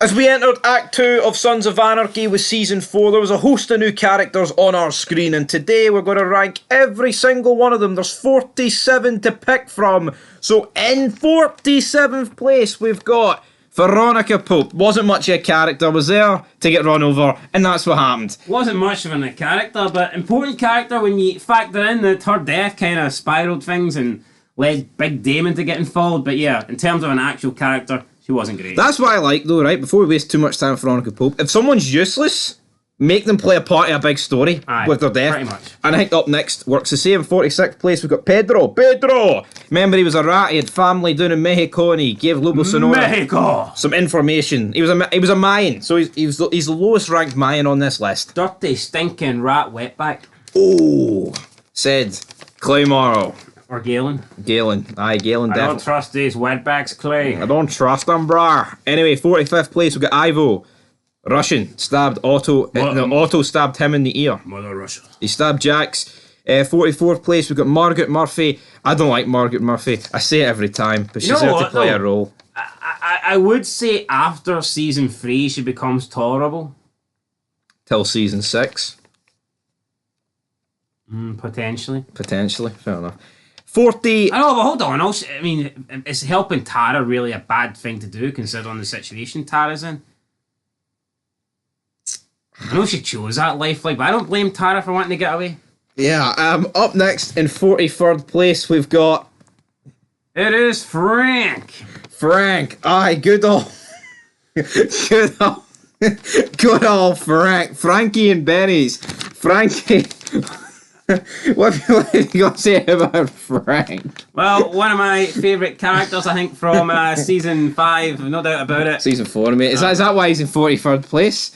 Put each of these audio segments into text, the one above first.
As we entered Act 2 of Sons of Anarchy with Season 4, there was a host of new characters on our screen, and today we're going to rank every single one of them. There's 47 to pick from. So in 47th place, we've got Veronica Pope. Wasn't much of a character, was there to get run over, and that's what happened. Wasn't much of a character, but important character when you factor in that her death kind of spiraled things and led Big Damon to get involved. But yeah, in terms of an actual character, she wasn't great. That's what I like though, right? Before we waste too much time with Veronica Pope, if someone's useless, make them play a part of a big story with their death. Pretty much. And I think up next works the same. 46th place, we've got Pedro. Remember, he was a rat. He had family down in Mexico, and he gave Lobo Sonora Mexico some information. He was a Mayan, so he's the lowest ranked Mayan on this list. dirty, stinking rat wetback. Oh, said Clay Morrow. Or Galen. Galen, I definitely. don't trust these wetbacks, Clay. I don't trust them, brah. Anyway, 45th place, we got Ivo. Russian, stabbed Otto. Otto stabbed him in the ear. Mother Russia. He stabbed Jax. 44th place, we've got Margaret Murphy. I don't like Margaret Murphy. I say it every time, but she's there to play a role. I would say after season 3, she becomes tolerable. Till season 6. Potentially. Fair enough. 40. I know, but hold on. Also, I mean, is helping Tara really a bad thing to do, considering the situation Tara's in? I know she chose that life, but I don't blame Tara for wanting to get away. Yeah, up next in 43rd place, we've got... It is Frank. Aye, good old Frank. Frankie and Benny's. Frankie... What have you got to say about Frank? Well, one of my favourite characters, I think, from season 5, no doubt about it. Season 4, mate. Is that why he's in 43rd place?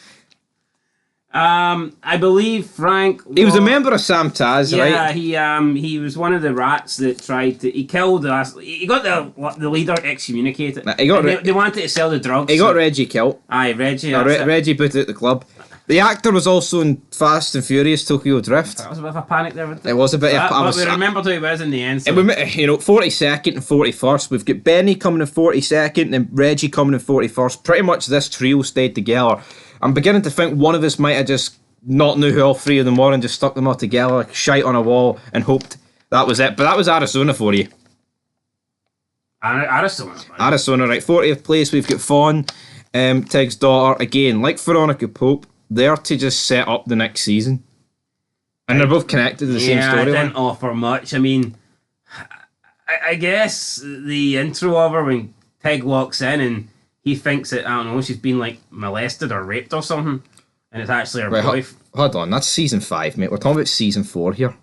I believe Frank... He was a member of Sam Taz, right? Yeah, he was one of the rats that tried to... He killed us. He got the leader excommunicated. They wanted to sell the drugs. Got Reggie killed. Aye, Reggie. Reggie put out the club. The actor was also in Fast and Furious Tokyo Drift. That was a bit of a panic there. It was a bit of a panic. But we remembered who he was in the end. So. 42nd and 41st. We've got Benny coming in 42nd and Reggie coming in 41st. Pretty much this trio stayed together. I'm beginning to think one of us might have just not knew who all three of them were and just stuck them all together like shite on a wall and hoped that was it. But that was Arizona for you. Arizona, right. 40th place, we've got Fawn, Tig's daughter. Again, like Veronica Pope, there to just set up the next season. And they're both connected to the same storyline. It didn't offer much. I mean, I guess the intro of her when Tig walks in and he thinks that, I don't know, she's been like molested or raped or something. And it's actually her wife. Hold on, that's season 5, mate. We're talking about season 4 here.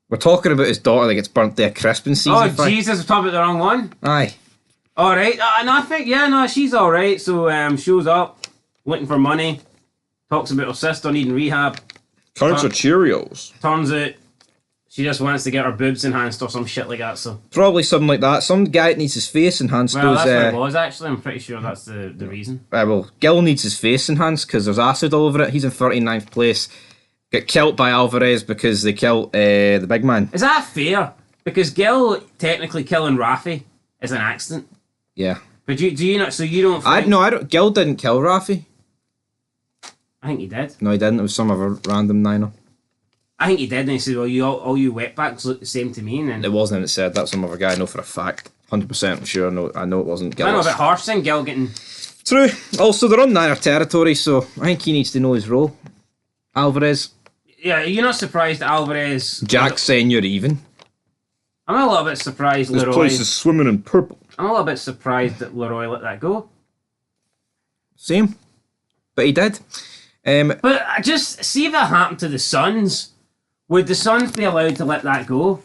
We're talking about his daughter that gets burnt to a crisp in season 5. Oh, Jesus, we're talking about the wrong one? Aye. Alright, and I think, she's alright. So, shows up, looking for money. Talks about her sister needing rehab. Counts her Cheerios. Turns out she just wants to get her boobs enhanced or some shit like that. So probably something like that. Some guy needs his face enhanced. Well, that's what it was actually. I'm pretty sure that's the reason. Well, Gil needs his face enhanced because there's acid all over it. He's in 39th place. Got killed by Alvarez because they killed the big man. Is that fair? Because Gil technically killing Rafi is an accident. Yeah. But do you not? So you don't? I don't. Gil didn't kill Rafi. I think he did. No, he didn't. It was some other random niner. I think he did, and he said, "Well, all you wetbacks look the same to me." And then it wasn't. It said that's some other guy. I know for a fact, 100% sure. I know it wasn't Gil. I know a bit harsh then, Gil getting. True. Also, they're on Niner territory, so I think he needs to know his role. Alvarez. Yeah, you're not surprised that Alvarez. Jack's saying you're even. I'm a little bit surprised. This place is swimming in purple. I'm a little bit surprised that Leroy let that go. Same, but he did. But just see if that happened to the Suns. Would the Suns be allowed to let that go?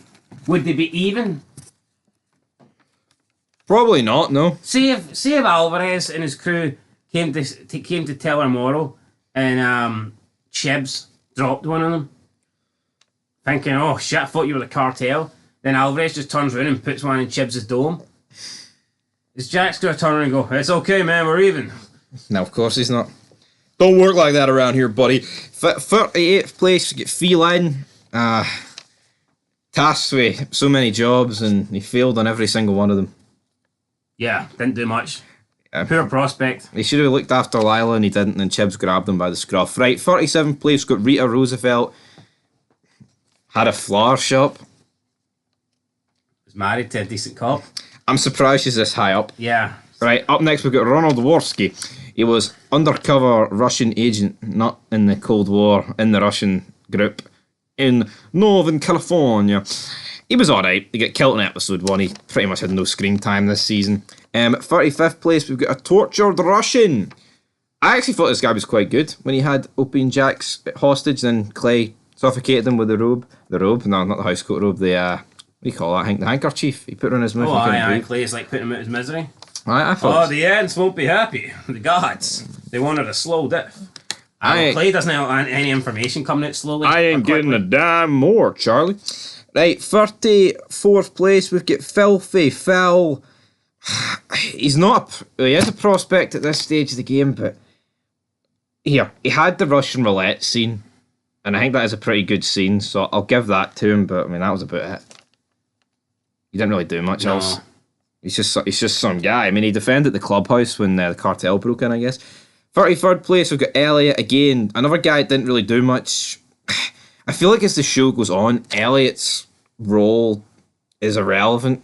Would they be even? Probably not. No. See if Alvarez and his crew came to Teller Morrow and Chibs dropped one of them, thinking, "Oh shit, I thought you were the cartel." Then Alvarez just turns around and puts one in Chibs' dome. Is Jack's gonna turn around and go, "It's okay, man, we're even"? No, of course he's not. Don't work like that around here, buddy. 38th place, you get Feline. Tasked with so many jobs, and he failed on every single one of them. Yeah, didn't do much. Poor prospect. He should have looked after Lila and he didn't, and Chibs grabbed him by the scruff. Right, 47th place, got Rita Roosevelt. Had a flower shop. Was married to a decent cop. I'm surprised she's this high up. Yeah. Right, up next we've got Ronald Worski. He was undercover Russian agent, not in the Cold War, in the Russian group in Northern California. He was alright. He got killed in episode 1. He pretty much had no screen time this season. 35th place, we've got a tortured Russian. I actually thought this guy was quite good when he had Opie and Jax hostage, then Clay suffocated him with the robe. The robe? No, not the housecoat robe. The, what do you call that? The handkerchief. He put it on his mouth. Oh, aye, Clay's like putting him out his misery. I thought. Oh, the ends won't be happy. The gods. They wanted a slow death. Clay doesn't have any information coming out slowly. I ain't getting a dime more, Charlie. Right, 34th place, we've got Filthy Phil. He is a prospect at this stage of the game, but he had the Russian roulette scene, and I think that is a pretty good scene, so I'll give that to him, but I mean, that was about it. He didn't really do much else. He's just some guy. I mean, he defended the clubhouse when the cartel broke in, I guess. 33rd place, we've got Elliot again. Another guy that didn't really do much. I feel like as the show goes on, Elliot's role is irrelevant.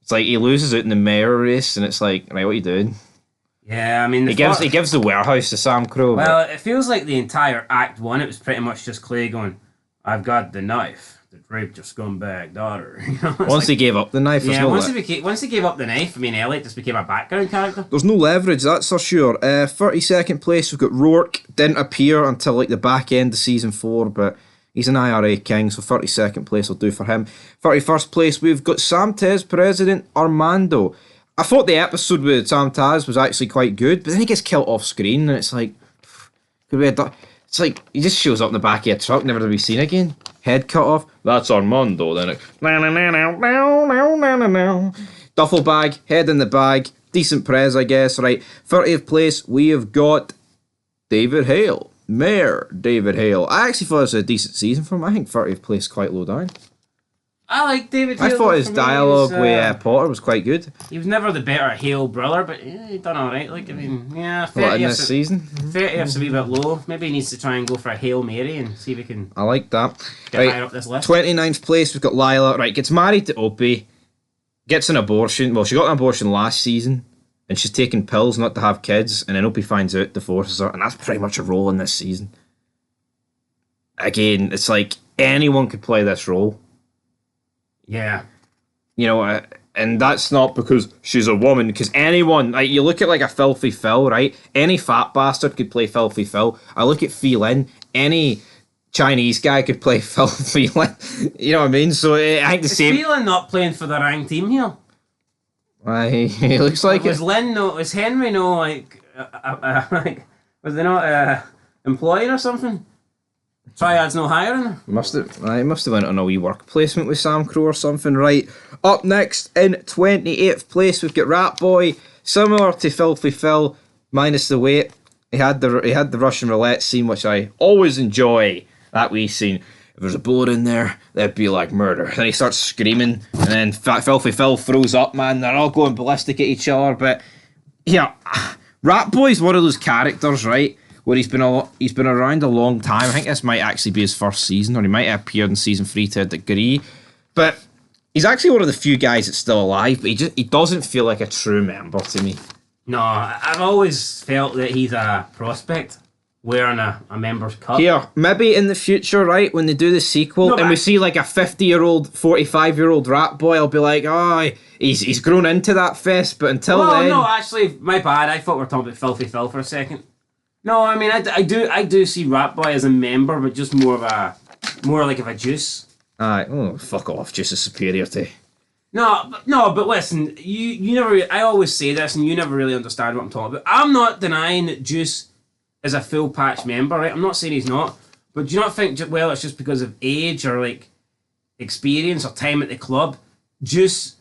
It's like he loses out in the mayor race, and it's like, right, what are you doing? Yeah, I mean... He gives the warehouse to Sam Crow. Well, it feels like the entire Act 1, it was pretty much just Clay going, I've got the knife. Raped your scumbag daughter. Once he gave up the knife, once he gave up the knife, I mean, Elliot just became a background character. There's no leverage, that's for sure. 32nd place, we've got Rourke. Didn't appear until like the back end of season 4, but he's an IRA king, so 32nd place will do for him. 31st place, we've got Sam Tez President Armando. I thought the episode with Sam Taz was actually quite good, but then he gets killed off screen, and it's like, it's like he just shows up in the back of a truck, never to be seen again. Head cut off. That's Armando. Then duffel bag, head in the bag. Decent prez, I guess. Right, 30th place, we have got David Hale. Mayor David Hale. I actually thought it was a decent season for him. I think 30th place quite low down. I like David Hale. I thought his dialogue with Potter was quite good. He was never the better Hale brother, but he done alright. Like, I mean, yeah, 30th. What, in this season? 30th's a wee bit low. Maybe he needs to try and go for a Hail Mary and see if he can I like that. get higher up this list. 29th place, we've got Lila. Right, gets married to Opie. Gets an abortion. Well, she got an abortion last season, and she's taking pills not to have kids, and then Opie finds out, divorces her, and that's pretty much a role in this season. Again, it's like anyone could play this role. Yeah. You know, and that's not because she's a woman, because anyone, like, you look at like a Filthy Phil, right? Any fat bastard could play Filthy Phil. I look at Phi Lin, any Chinese guy could play Filthy Lin. You know what I mean? So I think the same. Is Phi Lin not playing for the Rang team here? He looks like was Lin no? Was Henry no? Like was they not employed or something? Triad's no hiring. Must have went on a wee work placement with Sam Crow or something. Right, up next in 28th place, we've got Rat Boy, similar to Filthy Phil, minus the weight. He had the Russian roulette scene, which I always enjoy. That wee scene. If there's a bullet in there, that'd be like murder. Then he starts screaming, and then Filthy Phil throws up. Man, they're all going ballistic at each other. But yeah, Rat Boy's one of those characters, right? Where he's been around a long time. I think this might actually be his first season, or he might have appeared in season 3 to a degree. But he's actually one of the few guys that's still alive, but he doesn't feel like a true member to me. No, I've always felt that he's a prospect wearing a member's cup. Here, maybe in the future, right, when they do the sequel, and we see like a 50-year-old, 45-year-old Rat Boy, I'll be like, oh, he's grown into that fest, but until then... no, actually, my bad. I thought we were talking about Filthy Phil for a second. No, I mean, I do see Rat Boy as a member, but just more like of a Juice. Aye, oh, fuck off, Juice is superior to... No, but listen, you never... I always say this, and you never really understand what I'm talking about. I'm not denying that Juice is a full patch member, right? I'm not saying he's not, but do you not think, well, it's just because of age or, like, experience or time at the club, Juice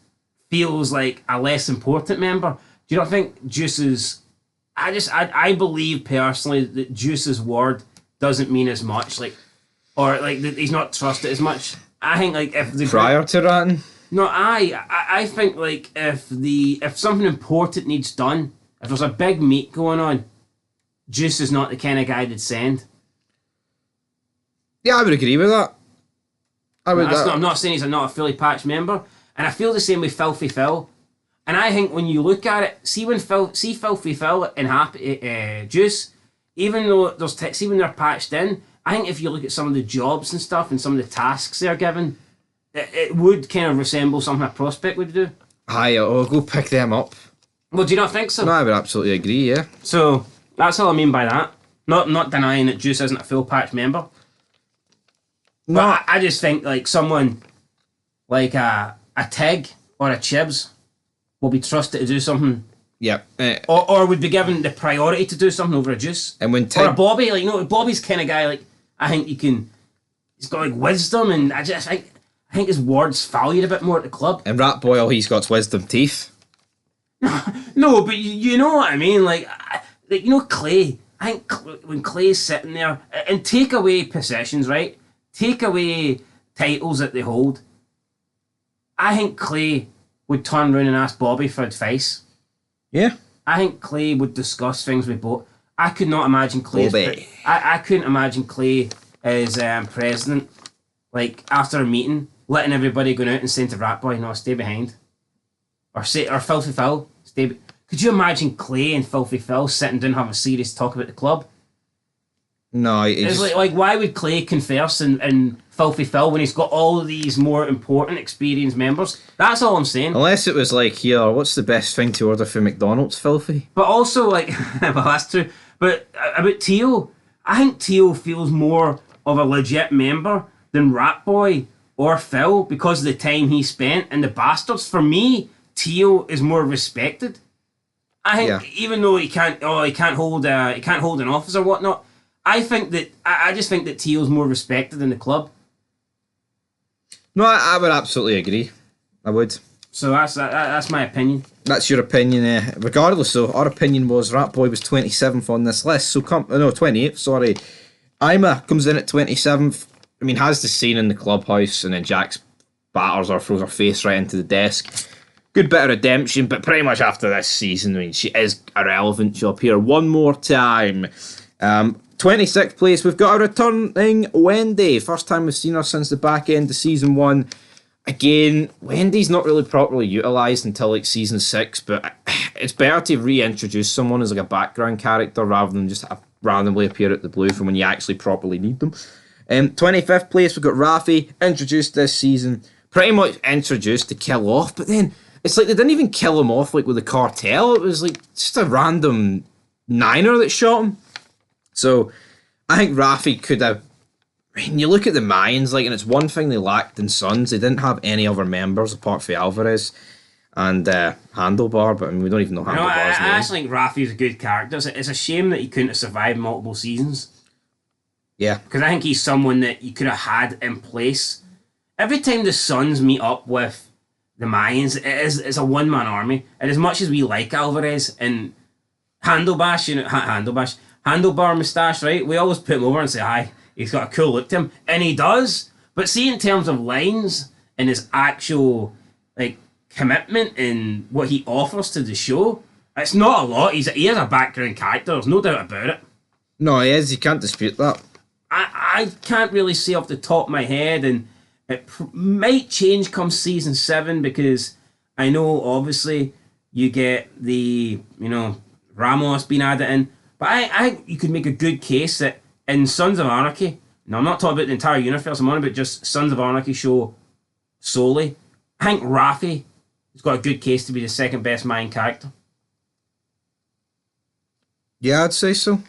feels like a less important member? Do you not think Juice is... I believe personally that Juice's word doesn't mean as much, like, or like that he's not trusted as much. I think like if the prior to Ratton. No, I think like if something important needs done, if there's a big meet going on, Juice is not the kind of guy that'd send. Yeah, I would agree with that. I would. I'm not saying he's not a fully patched member, and I feel the same with Filthy Phil. And I think when you look at it, see Filthy Phil and Happy Juice, even though see when they're patched in, I think if you look at some of the jobs and stuff and some of the tasks they're given, it would kind of resemble something a prospect would do. Aye, I'll go pick them up. Well, do you not think so? No, I would absolutely agree. Yeah. So that's all I mean by that. Not denying that Juice isn't a full patch member. No, But I just think like someone like a Tig or a Chibs will be trusted to do something, yeah. or would be given the priority to do something over a Juice. And when Or Tig, a Bobby, like Bobby's kind of guy. Like I think he's got like wisdom, and I think his word's valued a bit more at the club. and Rat Boy, all he's got's wisdom teeth. No, but you know what I mean. Like Clay. I think when Clay's sitting there and take away possessions, right? Take away titles that they hold. I think Clay would turn around and ask Bobby for advice. Yeah. I think Clay would discuss things with both. I could not imagine Clay. I couldn't imagine Clay as president. Like after a meeting, letting everybody go out and saying to Ratboy, "No, stay behind," or Filthy Phil, stay. Could you imagine Clay and Filthy Phil sitting down having a serious talk about the club? No, It's like why would Clay converse and Filthy Phil when he's got all of these more important experienced members? That's all I'm saying. unless it was like, here, what's the best thing to order from McDonald's, Filthy? But also, like, well, that's true. But about Teal, I think Teal feels more of a legit member than Ratboy or Phil because of the time he spent and the bastards. For me, Teal is more respected. I think even though he can't hold an office or whatnot, I just think that Teal's more respected in the club. No, I would absolutely agree. I would. So that's my opinion. That's your opinion. Regardless, though, our opinion was Ratboy was 27th on this list. So 28th. Sorry, Ima comes in at 27th. I mean, has the scene in the clubhouse, and then Jax batters her, throws her face right into the desk. Good bit of redemption, but pretty much after this season, I mean, she is irrelevant. She'll appear one more time. 26th place, we've got a returning Wendy. First time we've seen her since the back end of season 1. Again, Wendy's not really properly utilised until like season 6, but it's better to reintroduce someone as like a background character rather than just randomly appear at the blue from when you actually properly need them. 25th place, we've got Rafi, introduced this season, pretty much introduced to kill off, but then it's like they didn't even kill him off like with the cartel. It was like just a random niner that shot him. So I think Rafi could have. I mean, you look at the Mayans, like, and it's one thing they lacked in Sons. They didn't have any other members apart from Alvarez and Handlebar, but I mean, we don't even know Handlebar's name. I actually think Rafi's a good character. It's a shame that he couldn't have survived multiple seasons. Yeah. Because I think he's someone that you could have had in place. Every time the Sons meet up with the Mayans, it's a one-man army. And as much as we like Alvarez and Handlebar moustache, right? We always put him over and say, hi, he's got a cool look to him. And he does. But see, in terms of lines and his actual like commitment and what he offers to the show, it's not a lot. He is a background character. There's no doubt about it. No, he is. You can't dispute that. I can't really say off the top of my head, and it might change come season 7 because I know obviously you get the Ramos being added in, but I think you could make a good case that in Sons of Anarchy. Now I'm not talking about the entire universe. I'm on about just Sons of Anarchy show solely. I think Rafi has got a good case to be the second best main character. Yeah, I'd say so.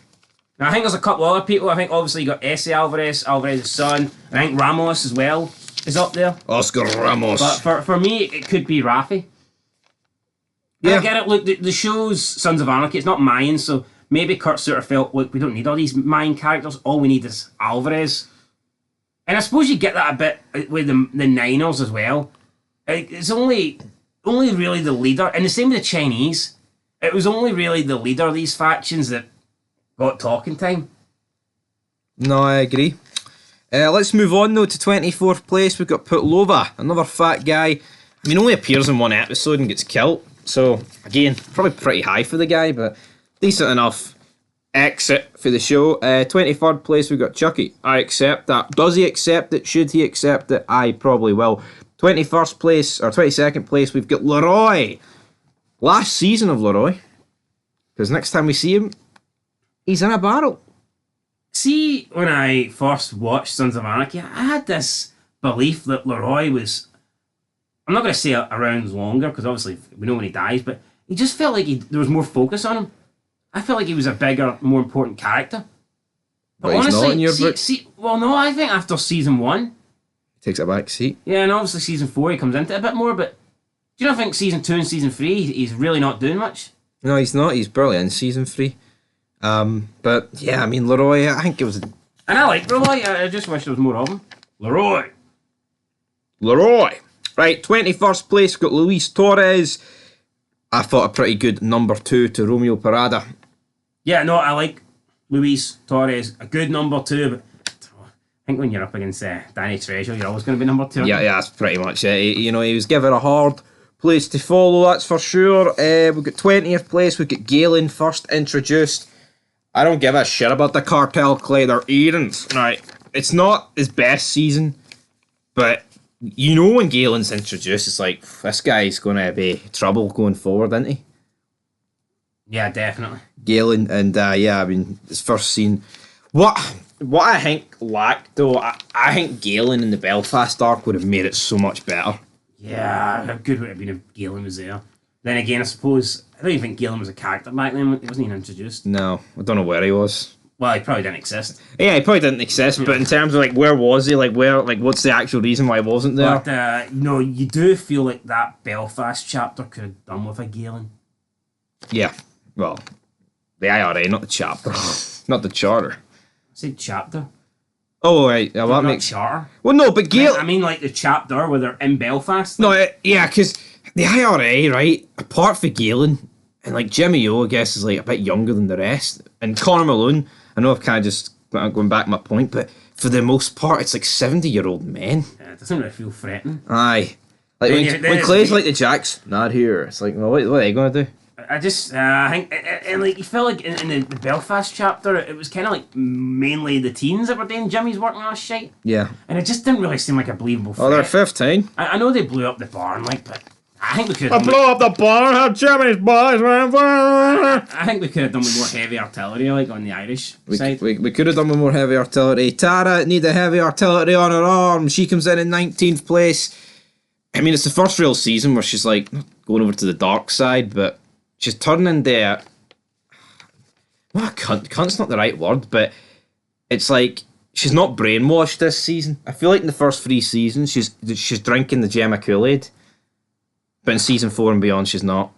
Now, I think there's a couple other people. I think obviously you got Ese Alvarez's son. I think Ramos as well is up there. Oscar Ramos. But for me, it could be Rafi. Yeah. I get it. Look, the show's Sons of Anarchy. It's not Mayan, so maybe Kurt Sutter felt, look, we don't need all these Mayan characters. All we need is Alvarez. And I suppose you get that a bit with the Niners as well. It's only really the leader. And the same with the Chinese. It was only really the leader of these factions that got talking time. No, I Let's move on though to 24th place. We've got Putlova, another fat guy. I mean, only appears in one episode and gets killed. So, again, probably pretty high for the guy, but decent enough exit for the show. 23rd place, we've got Chucky. I accept that. Does he accept it? Should he accept it? I probably will. 21st place, or 22nd place, we've got Leroy. Last season of Leroy. Because next time we see him, he's in a barrel. See, when I first watched Sons of Anarchy, I had this belief that Leroy was, I'm not going to say around longer, because obviously we know when he dies, but he just felt like there was more focus on him. I felt like he was a bigger, more important character. But honestly, not in your book. Well, no, I think after season 1... He takes a back seat. Yeah, and obviously season 4 he comes into it a bit more, but do you not think season 2 and season 3 he's really not doing much? No, he's not. He's barely in season 3. But, yeah, I mean, Leroy, I think it was... And I like Leroy, I just wish there was more of him. Leroy! Right, 21st place, got Luis Torres. I thought a pretty good number 2 to Romeo Parada. Yeah, no, I like Luis Torres, a good number 2, but I think when you're up against Danny Trejo, you're always going to be number 2. Yeah, that's pretty much it. You know, he was given a hard place to follow, that's for sure. We've got 20th place, we've got Galen first introduced. I don't give a shit about the cartel clay, they're errands. Right, it's not his best season, but you know when Galen's introduced, it's like, this guy's going to be trouble going forward, isn't he? Yeah, definitely. Galen, and yeah, I mean, his first scene. What I think lacked, though, I think Galen in the Belfast arc would have made it so much better. Yeah, how good would it have been if Galen was there? Then again, I suppose, I don't even think Galen was a character back then. He wasn't even introduced. No, I don't know where he was. Well, he probably didn't exist. Yeah, he probably didn't exist, but in terms of, like, where was he? Like, what's the actual reason why he wasn't there? But, no, you do feel like that Belfast chapter could have done with a Galen. Yeah, well, the IRA, not the chapter. Not the charter. I said chapter. Oh, right. Yeah, well, that Not makes... charter. Well, no, but Galen... I mean, like, the chapter where they're in Belfast. No, yeah, because the IRA, right, apart from Galen, and, like, Jimmy O, I guess, is, like, a bit younger than the rest, and Connor Malone, I know I've kind of just going back my point, but for the most part, it's, like, 70-year-old men. Yeah, it doesn't really feel threatening. Aye. Like, when Clay's like the Jacks, not here. It's like, well, what are they going to do? I just, I think, and like, you felt like in the Belfast chapter, it was kind of like mainly the teens that were doing Jimmy's working on shit. Yeah. And it just didn't really seem like a believable threat. Oh, they're 15. I know they blew up the barn, like, but I think we could have done Blow up the barn, have Jimmy's boys, man. I think we could have done with more heavy artillery, like, on the Irish side. We could have done with more heavy artillery. Tara need the heavy artillery on her arm. She comes in 19th place. I mean, it's the first real season where she's, like, not going over to the dark side, but she's turning into well, cunt's not the right word, but it's like she's not brainwashed this season. I feel like in the first 3 seasons she's drinking the Gemma Kool-Aid, but in season 4 and beyond she's not.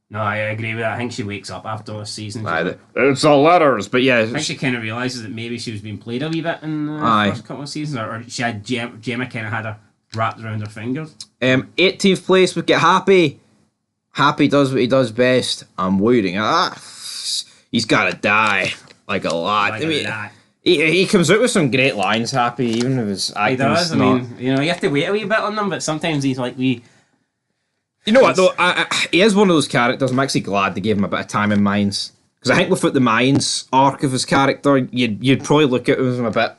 No, I agree with that. I think she wakes up after a season. It's the letters, but yeah. I think she kind of realises that maybe she was being played a wee bit in the first couple of seasons, or she had Gemma kind of had her wrapped around her fingers. 18th place, we get Happy. Happy does what he does best. I'm waiting. He's got to die like a lot. I mean, he comes out with some great lines, Happy, even if his acting's he does. not... I mean, you know, you have to wait a wee bit on them, but sometimes he's like You know what, though? He is one of those characters. I'm actually glad they gave him a bit of time in Mines. Because I think without the Mines arc of his character, you'd probably look at him a bit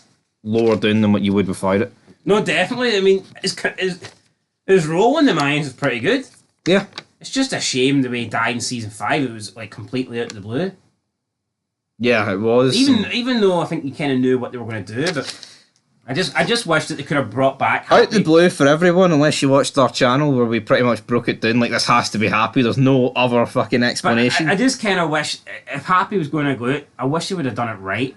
lower down than what you would without it. No, definitely. I mean, his role in the Mines is pretty good. Yeah. It's just a shame the way he died in season 5. It was like completely out of the blue. Yeah, it was. Even though I think you kind of knew what they were going to do, but I just wish that they could have brought back Happy. Out the blue for everyone, unless you watched our channel where we pretty much broke it down like this has to be Happy. There's no other fucking explanation. I just kind of wish if Happy was going to go out, I wish they would have done it right,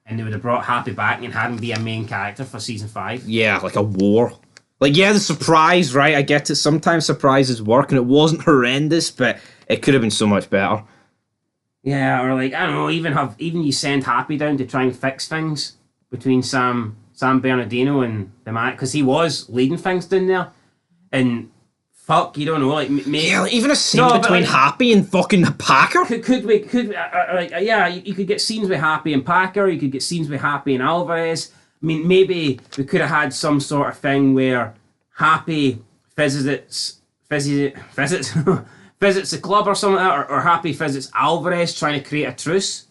and they would have brought Happy back and had him be a main character for season 5. Yeah, like a war. Like, yeah, the surprise, right? I get it. Sometimes surprises work, and it wasn't horrendous, but it could have been so much better. Yeah, or like, I don't know, even you send Happy down to try and fix things between Sam Bernardino and the man, because he was leading things down there, and fuck, you don't know, like maybe yeah, like, even a scene between Happy and fucking the Packer. Yeah, you could get scenes with Happy and Packer. You could get scenes with Happy and Alvarez. I mean, maybe we could have had some sort of thing where Happy visits visits the club or something like that, or Happy visits Alvarez trying to create a truce.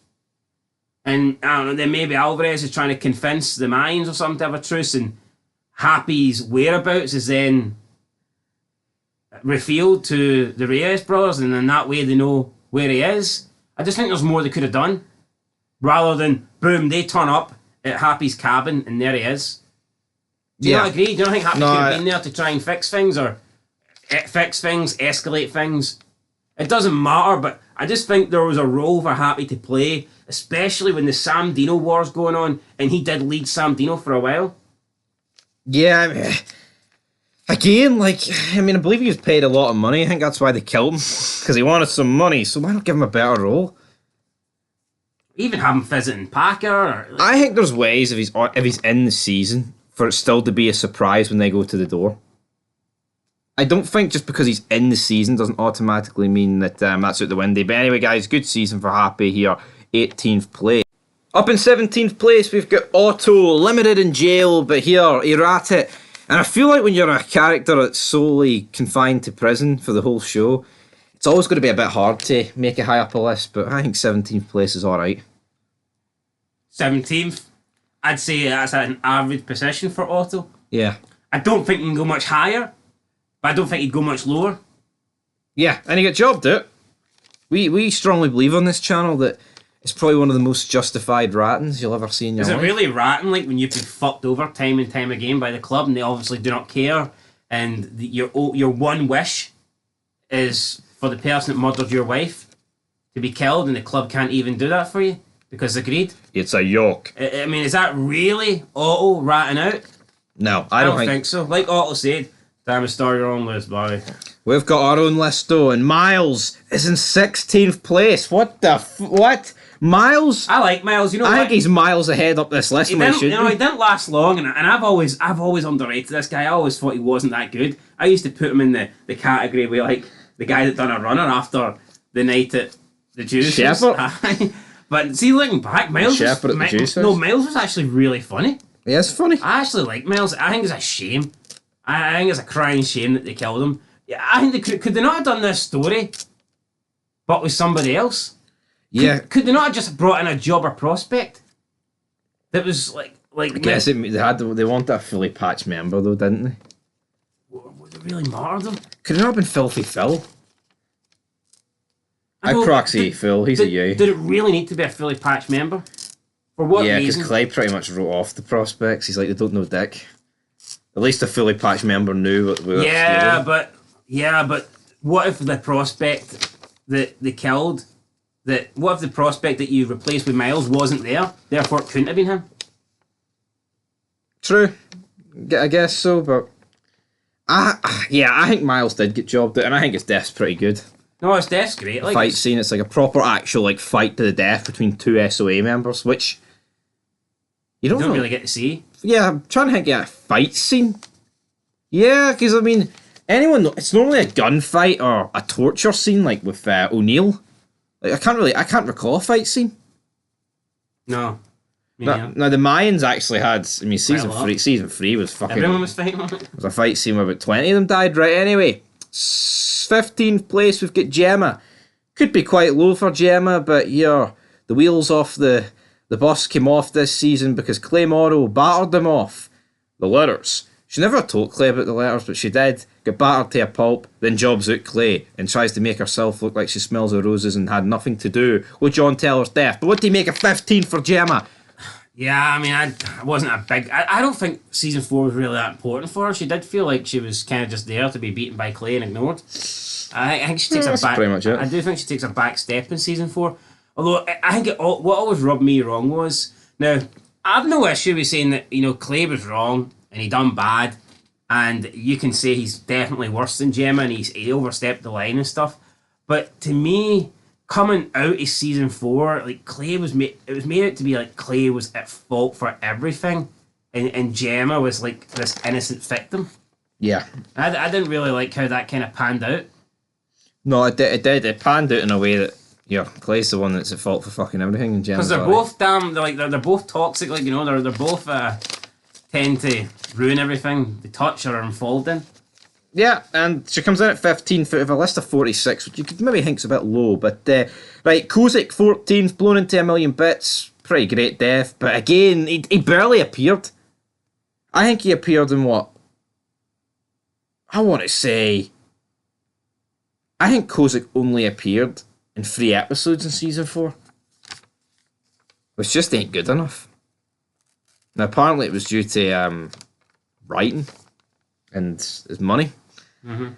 And I don't know, then maybe Alvarez is trying to convince the Mayans or something to have a truce, and Happy's whereabouts is then revealed to the Reyes brothers, and in that way they know where he is. I just think there's more they could have done, rather than boom, they turn up at Happy's cabin and there he is. Do you not agree? Do you not think Happy could have been there to try and fix things, or fix things, escalate things? It doesn't matter, but I just think there was a role for Happy to play, especially when the Sam Dino war's going on, and he did lead Sam Dino for a while. Yeah, I mean, again, I believe he was paid a lot of money. I think that's why they killed him, because he wanted some money, so why not give him a better role? Even have him visiting Packer. I think there's ways, if he's in the season, for it still to be a surprise when they go to the door. I don't think just because he's in the season doesn't automatically mean that that's out the window. But anyway, guys, good season for Happy here. 18th place. Up in 17th place, we've got Otto, limited in jail, but here, erratic. And I feel like when you're a character that's solely confined to prison for the whole show, it's always going to be a bit hard to make it high up a list, but I think 17th place is alright. 17th? I'd say that's an average position for Otto. Yeah. I don't think he can go much higher, but I don't think he'd go much lower. Yeah, and he got jobbed out. We strongly believe on this channel that it's probably one of the most justified rattings you'll ever see in your life. Is it really ratting, like when you've been fucked over time and time again by the club and they obviously do not care, and your one wish is for the person that murdered your wife to be killed, and the club can't even do that for you because they agreed? It's a yoke. I mean, is that really Otto ratting out? No, I don't think so. Like Otto said, time to start your own list, buddy. We've got our own list though, and Miles is in 16th place. What the what? Miles? I like Miles. You know, I think he's miles ahead up this list. He didn't last long, and I've always underrated this guy. I always thought he wasn't that good. I used to put him in the category where like the guy that done a runner after the night at the Juice. Shepherd. But see, looking back, Miles was actually really funny. Yeah, it's funny. I actually like Miles. I think it's a shame. I think it's a crying shame that they killed him. Yeah, I think could they not have done this story, but with somebody else? Yeah. Could they not have just brought in a jobber prospect that was like? I guess they wanted a fully patched member though, didn't they? Would it really matter though? Could it not have been Filthy Phil? I proxy Phil. He's a you. Did it really need to be a fully patched member? For what reason? Yeah, because Clay pretty much wrote off the prospects. He's like, they don't know dick. At least a fully patched member knew what we were Yeah, but what if the prospect that they killed, what if the prospect that you replaced with Miles wasn't there, therefore it couldn't have been him? True. I guess so, but I think Miles did get jobbed out, and I think his death's pretty good. No, his death's great. Like, fight scene, it's like a proper actual like fight to the death between two SOA members, which you don't really get to see. Yeah, I'm trying to think of a fight scene. Yeah, because I mean, it's normally a gunfight or a torture scene, like with O'Neill. Like I can't recall a fight scene. No. Now the Mayans actually had. I mean, season three was fucking. Everyone was fighting on it. There was a fight scene where about 20 of them died. Right. Anyway, 15th place we've got Gemma. Could be quite low for Gemma, but yeah, the wheels off the bus came off this season because Clay Morrow battered them off. The letters. She never told Clay about the letters, but she did. Got battered to a pulp, then jobs out Clay and tries to make herself look like she smells of roses and had nothing to do with John Teller's death. But what do you make of 15 for Gemma? Yeah, I mean, I wasn't a big... I don't think Season 4 was really that important for her. She did feel like she was kind of just there to be beaten by Clay and ignored. I think she takes a back... pretty much it. I do think she takes a back step in Season 4. Although, I think what always rubbed me wrong was... Now, I have no issue with saying that, Clay was wrong and he done bad, and you can say he's definitely worse than Gemma and he overstepped the line and stuff. But to me... coming out of Season 4, like Clay was made out to be like Clay was at fault for everything, and Gemma was like this innocent victim. Yeah, I didn't really like how that kind of panned out. No, it did. It panned out in a way that Clay's the one that's at fault for fucking everything, and Gemma's because they're both they're both toxic. Like they're both tend to ruin everything they touch or are involved in. Yeah, and she comes in at 15th out of a list of 46, which you could maybe think's a bit low, but right, Kozik 14th, blown into a million bits, pretty great death, but again, he barely appeared. I think he appeared in what? I want to say... I think Kozik only appeared in 3 episodes in season 4. Which just ain't good enough. Now, apparently it was due to writing and his money.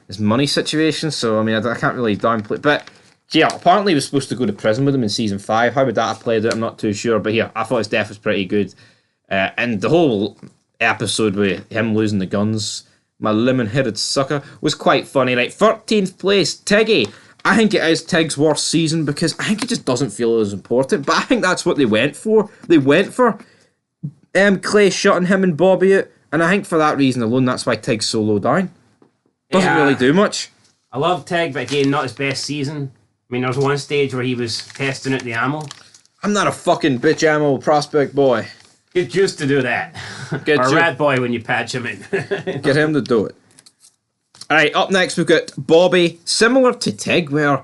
His money situation, so I mean, I can't really downplay. But yeah, apparently he was supposed to go to prison with him in season 5. How would that have played out? I'm not too sure. But yeah, I thought his death was pretty good. And the whole episode with him losing the guns, my lemon-headed sucker, was quite funny. Right, 13th place, Tiggy. I think it is Tig's worst season because I think it just doesn't feel as important. But I think that's what they went for. They went for Clay shutting him and Bobby out. And I think for that reason alone, that's why Tig's so low down. Doesn't really do much. I love Tig, but again, not his best season. I mean, there was one stage where he was testing out the ammo. I'm not a fucking bitch ammo prospect boy. Get used to do that. Or a rat boy when you patch him in. Get him to do it. Alright, up next we've got Bobby. Similar to Tig, where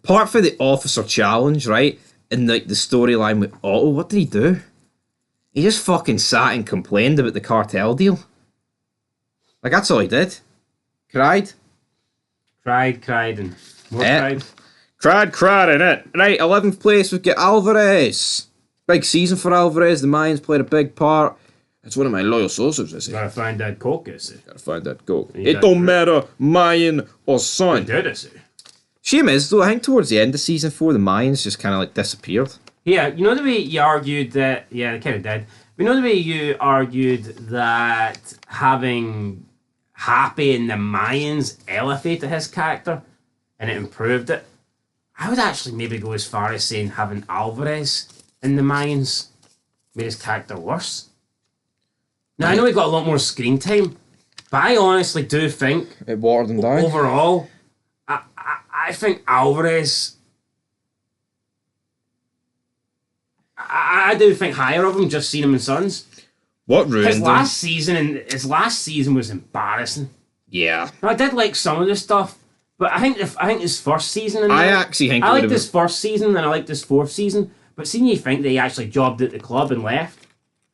apart from the officer challenge, right, and like the storyline with Otto, what did he do? He just fucking sat and complained about the cartel deal. Like, that's all he did. Cried, and more cried in it. Right, 11th place, we've got Alvarez. Big season for Alvarez. The Mayans played a big part. It's one of my loyal sources, I say. Gotta find that coke, I say. Gotta find that coke. It don't matter, Mayan or son. Did I say? Shame is, though, I think towards the end of season 4, the Mayans just kind of like disappeared. Yeah, you know the way you argued that... Yeah, they kind of did. You know the way you argued that having Happy and the Mayans elevated his character and it improved it? I would actually maybe go as far as saying having Alvarez in the Mayans made his character worse. Now, I know he got a lot more screen time, but I honestly do think... It watered him down? Overall, I think Alvarez... I do think higher of him, just seeing him in Sons. What ruined his last season was embarrassing. Yeah. Now, I did like some of the stuff, but I think his first season... I liked his first season and I liked his fourth season, but seeing you think that he actually jobbed at the club and left,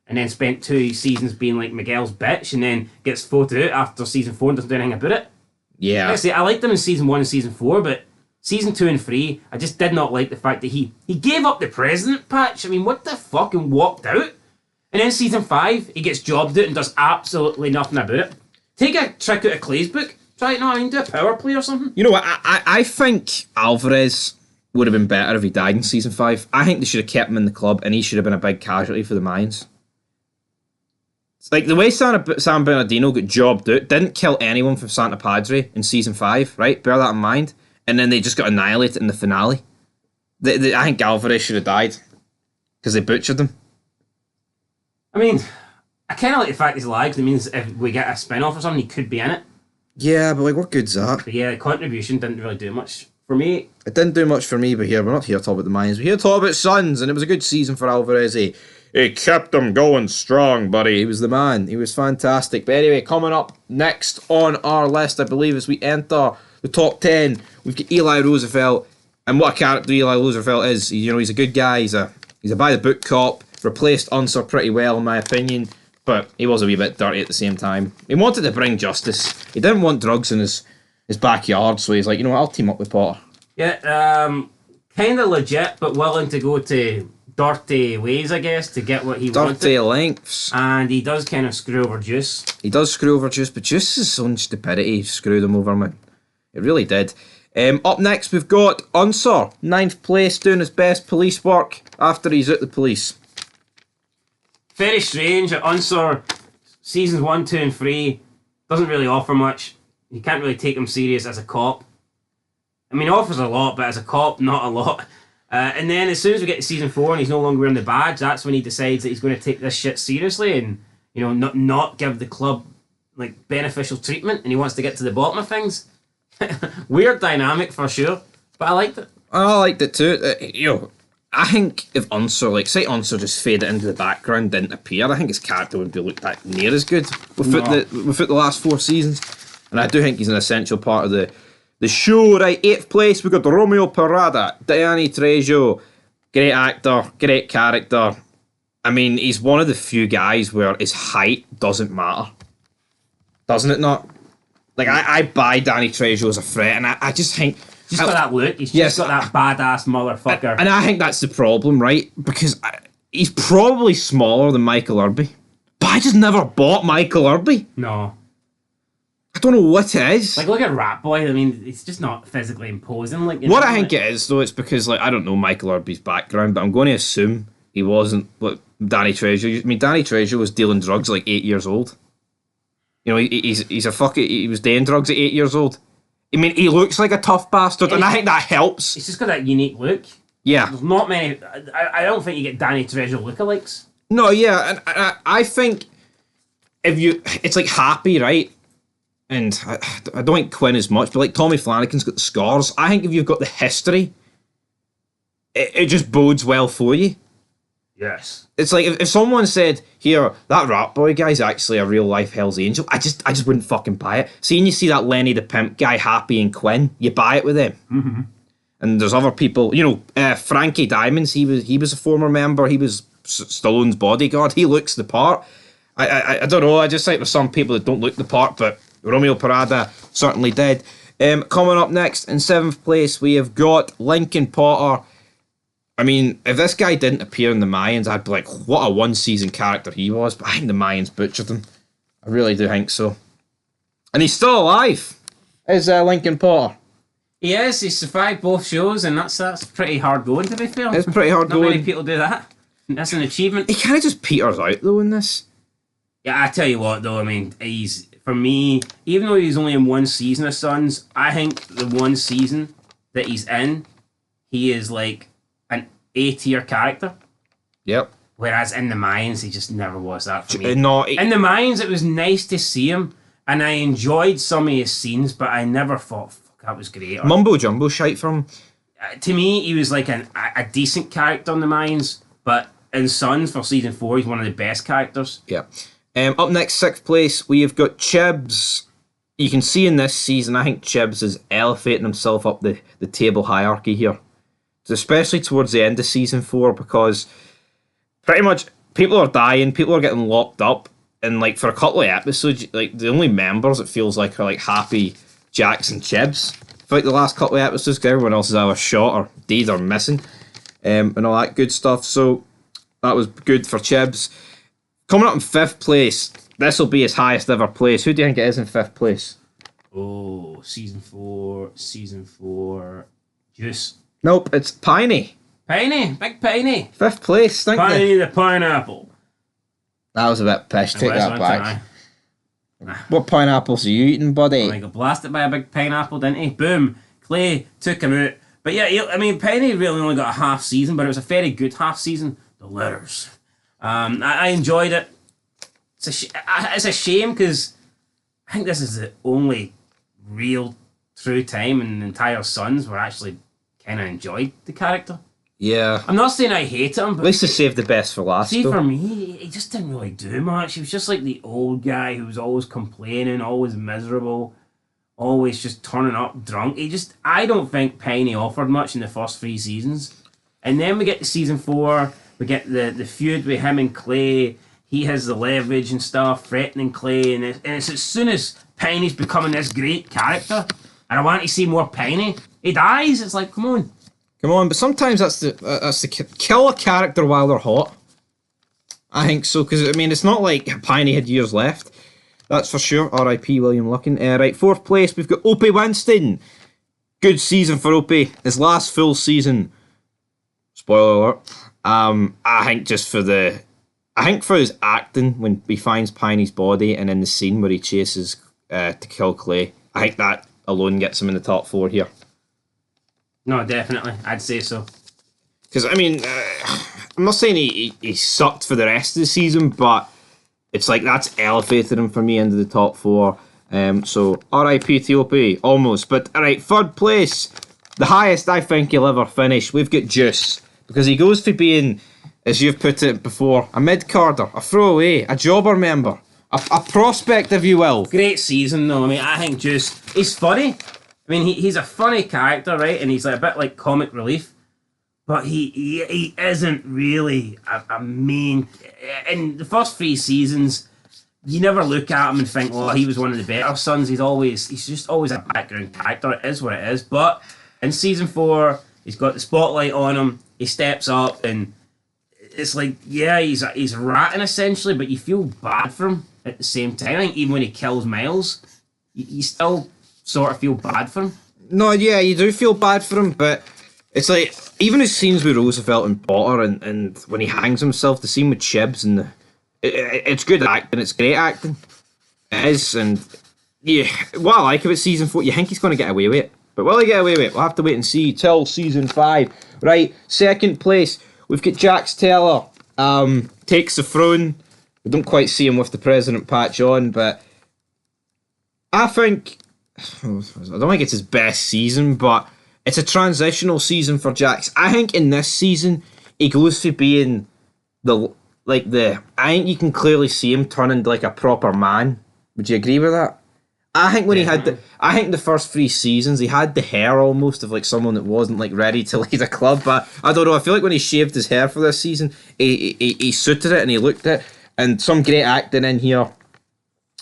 and then spent 2 seasons being like Miguel's bitch, and then gets voted out after season 4 and doesn't do anything about it. Yeah. Like I say, I liked him in season 1 and season 4, but season 2 and 3, I just did not like the fact that he gave up the president patch. I mean, what the fuck, and walked out? And then season 5, he gets jobbed out and does absolutely nothing about it. Take a trick out of Clay's book. Try, you know what I mean, do a power play or something. You know what, I think Alvarez would have been better if he died in season 5. I think they should have kept him in the club and he should have been a big casualty for the Mayans. Like, the way San Bernardino got jobbed out, didn't kill anyone from Santa Padre in season 5, right? Bear that in mind. And then they just got annihilated in the finale. I think Alvarez should have died. Because they butchered him. I mean, I kind of like the fact he's alive, because it means if we get a spin-off or something, he could be in it. Yeah, but like, what good's that? But yeah, the contribution didn't really do much for me. It didn't do much for me, but here, we're not here to talk about the Mayans. We're here to talk about Sons, and it was a good season for Alvarez. He kept them going strong, buddy. He was the man. He was fantastic. But anyway, coming up next on our list, I believe, as we enter the top 10, we've got Eli Roosevelt. And what a character Eli Roosevelt is. You know, he's a good guy. He's a by-the-book cop. Replaced Unser pretty well, in my opinion. But he was a wee bit dirty at the same time. He wanted to bring justice. He didn't want drugs in his backyard, so he's like, you know what, I'll team up with Potter. Yeah, kind of legit, but willing to go to dirty ways, I guess, to get what he wanted. Dirty lengths. And he does kind of screw over Juice. He does screw over Juice, but Juice's own stupidity screwed him over, man. It really did. Up next, we've got Unser, 9th place, doing his best police work after he's out the police. Very strange. Unser, seasons 1, 2, and 3, doesn't really offer much. You can't really take him serious as a cop. I mean, he offers a lot, but as a cop, not a lot. And then as soon as we get to season 4 and he's no longer wearing the badge, that's when he decides that he's going to take this shit seriously and, you know, not give the club like beneficial treatment, and he wants to get to the bottom of things. Weird dynamic for sure, but I liked it. I liked it too. You know, I think if Unser, like, say Unser just faded into the background, didn't appear, I think his character would be looked at near as good without the last 4 seasons. And I do think he's an essential part of the show. Right, 8th place, we've got Romeo Parada, Danny Trejo. Great actor, great character. I mean, he's one of the few guys where his height doesn't matter. Doesn't it not? Like, I buy Danny Trejo as a threat, and I just think... He's got that look. He's just got that badass motherfucker. And I think that's the problem, right? Because he's probably smaller than Michael Irby. But I just never bought Michael Irby. No. I don't know what it is. Like, look at Rat Boy. I mean, it's just not physically imposing. Like, what I think it is, though, it's because, like, I don't know Michael Irby's background, but I'm going to assume he wasn't like Danny Trejo. I mean, Danny Trejo was dealing drugs at like 8 years old. You know, he's a fucking... He was doing drugs at 8 years old. I mean, he looks like a tough bastard, and I think that helps. He's just got that unique look. Yeah. There's not many... I don't think you get Danny Trejo lookalikes. No, yeah, and I think if you... It's like Happy, right? And I don't think Quinn as much, but like Tommy Flanagan's got the scars. I think if you've got the history, it just bodes well for you. Yes. It's like if someone said, here, that Rat Boy guy's actually a real life Hell's Angel, I just wouldn't fucking buy it. See, and you see that Lenny the Pimp guy, Happy and Quinn, you buy it with them. Mm-hmm. And there's other people, you know, Frankie Diamonds, he was a former member, he was Stallone's bodyguard, he looks the part. I don't know, I just think there's some people that don't look the part, but Romeo Parada certainly did. Coming up next, in 7th place, we have got Lincoln Potter. I mean, if this guy didn't appear in the Mayans, I'd be like, what a one-season character he was. But I think the Mayans butchered him. I really do think so. And he's still alive, is Lincoln Potter. He is. He survived both shows, and that's pretty hard going, to be fair. It's pretty hard going. Not many people do that. That's an achievement. He kind of just peters out, though, in this. Yeah, I tell you what, though, I mean, he's... For me, even though he's only in one season of Sons, I think the one season that he's in, he is like an A-tier character. Yep. Whereas in the Mayans, he just never was that for me. In the Mayans, it was nice to see him, and I enjoyed some of his scenes, but I never thought, fuck, that was great. Mumbo jumbo shite from him. To me, he was like a decent character in the Mayans, but in Sons for season 4, he's one of the best characters. Yeah. Up next, 6th place, we have got Chibs. You can see in this season, I think Chibs is elevating himself up the table hierarchy here. Especially towards the end of season 4, because pretty much people are dying, people are getting locked up, and like for a couple of episodes, like the only members it feels like are like Happy, Jax, and Chibs for like the last couple of episodes, because everyone else is either shot or dead or missing, and all that good stuff. So that was good for Chibs. Coming up in 5th place, this will be his highest ever place. Who do you think it is in 5th place? Oh, season 4, Juice. Nope, it's Piney. Big Piney. 5th place, think Piney the pineapple. That was a bit pish, take that back. What pineapples are you eating, buddy? He got blasted by a big pineapple, didn't he? Boom. Clay took him out. But yeah, I mean, Piney really only got a half season, but it was a very good half season. The letters. I enjoyed it. It's a shame because I think this is the only real true time in the entire Sons where I actually kind of enjoyed the character. Yeah. I'm not saying I hate him, but... At least they saved the best for last, See, though. for me, he just didn't really do much. He was just like the old guy who was always complaining, always miserable, always just turning up drunk. I don't think Piney offered much in the first 3 seasons. And then we get to season 4... We get the feud with him and Clay. He has the leverage and stuff, threatening Clay. And it's as soon as Piney's becoming this great character, and I want to see more Piney, he dies. It's like, come on. Come on, but sometimes that's the kill a character while they're hot. I think so, because, I mean, it's not like Piney had years left. That's for sure. R.I.P. William Luckin. Right, 4th place, we've got Opie Winston. Good season for Opie. His last full season. Spoiler alert. I think for his acting when he finds Piney's body and in the scene where he chases to kill Clay, I think that alone gets him in the top 4 here. No, definitely. I'd say so. Because, I mean, I'm not saying he sucked for the rest of the season, but it's like that's elevated him for me into the top 4. So, R.I.P. to Opie, almost. But, alright, 3rd place, the highest I think he'll ever finish, we've got Juice. Because he goes for being, as you've put it before, a mid-carder, a throwaway, a jobber member, a prospect, if you will. Great season, though. I mean, I think just he's funny. I mean, he's a funny character, right? And he's like a bit like comic relief, but he isn't really a main. In the first 3 seasons, you never look at him and think, "Oh, he was one of the better sons." He's just always a background character. It is what it is. But in season 4, he's got the spotlight on him. He steps up, and it's like, yeah, he's ratting essentially, but you feel bad for him at the same time. I think even when he kills Miles, you still sort of feel bad for him. No, yeah, you do feel bad for him, but it's like, even his scenes with Roosevelt and Potter, and when he hangs himself, the scene with Chibs, and it's good acting, it's great acting. It is, and yeah, what I like about season 4, you think he's going to get away with it. But will he get away with it? We'll have to wait and see till season 5. Right, second place, we've got Jax Teller. Takes the throne. We don't quite see him with the president patch on, but I think, I don't think it's his best season, but it's a transitional season for Jax. I think in this season, he goes for being I think you can clearly see him turning like a proper man. Would you agree with that? I think when I think the first 3 seasons, he had the hair almost of like someone that wasn't like ready to lead a club. But I don't know. I feel like when he shaved his hair for this season, he suited it and he looked it. And some great acting in here.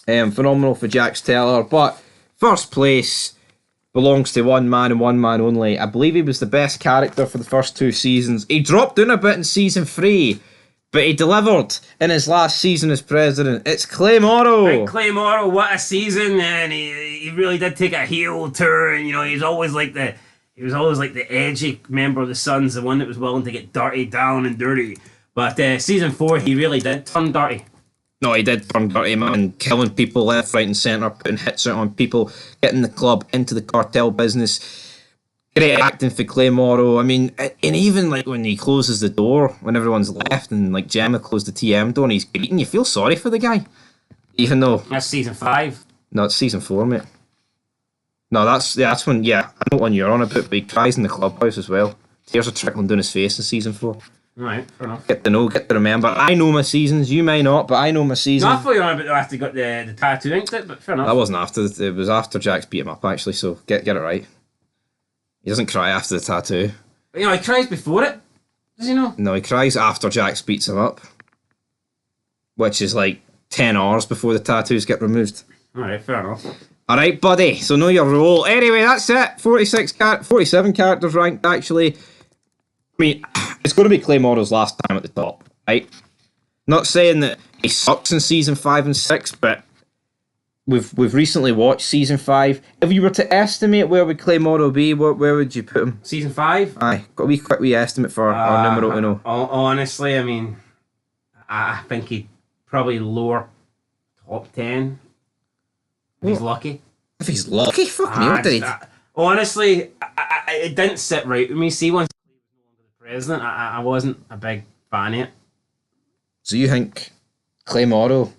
Phenomenal for Jax Teller. But first place belongs to one man and one man only. I believe he was the best character for the first 2 seasons. He dropped down a bit in season 3. But he delivered in his last season as president. It's Clay Morrow. Right, Clay Morrow, what a season! And he really did take a heel turn. You know, he was always like the edgy member of the Suns, the one that was willing to get dirty, down and dirty. But season 4, he really did turn dirty. No, he did turn dirty, man. Killing people left, right, and centre, putting hits out on people, getting the club into the cartel business. Great acting for Clay Morrow. I mean, and even like when he closes the door when everyone's left, and like Gemma closed the TM door and he's greeting, you feel sorry for the guy. Even though that's season 5. No, it's season 4, mate. No, that's when I know one you're on about, but he cries in the clubhouse as well. Tears are trickling down his face in season 4. Right, fair enough. Get to remember. I know my seasons, you may not, but I know my seasons. No, I thought you were on about after he got the tattoo inked it, but fair enough. That wasn't after, it was after Jax beat him up actually, so get it right. He doesn't cry after the tattoo. But, you know, he cries before it. Does he know? No, he cries after Jax beats him up. Which is like 10 hours before the tattoos get removed. Alright, fair enough. Alright, buddy, so know your role. Anyway, that's it. 47 characters ranked, actually. I mean, it's going to be Clay Morrow's last time at the top, right? Not saying that he sucks in season 5 and 6, but we've recently watched season 5. If you were to estimate where would Clay Morrow be, where would you put him? Season 5? Aye, got a quick wee estimate for our numero uno. Honestly, I mean, I think he'd probably lower top 10. If he's lucky. If he's lucky? Fuck me, what did he... Honestly, it didn't sit right with me. See, once he was no longer the president, I wasn't a big fan of it. So you think Clay Morrow,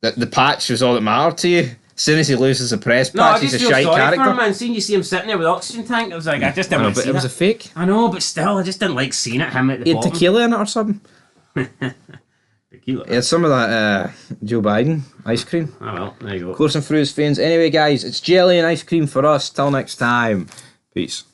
that the patch was all that mattered to you? As soon as he loses a press patch, he's a shite character. For him, man. Seeing you see him sitting there with oxygen tank, I was like, I just didn't want to see it was a fake. I know, but still, I just didn't like seeing it. Him at the He had bottom. tequila in it or something. He had some of that Joe Biden ice cream. Oh well, there you go. Coursing through his veins. Anyway, guys, it's jelly and ice cream for us. Till next time. Peace.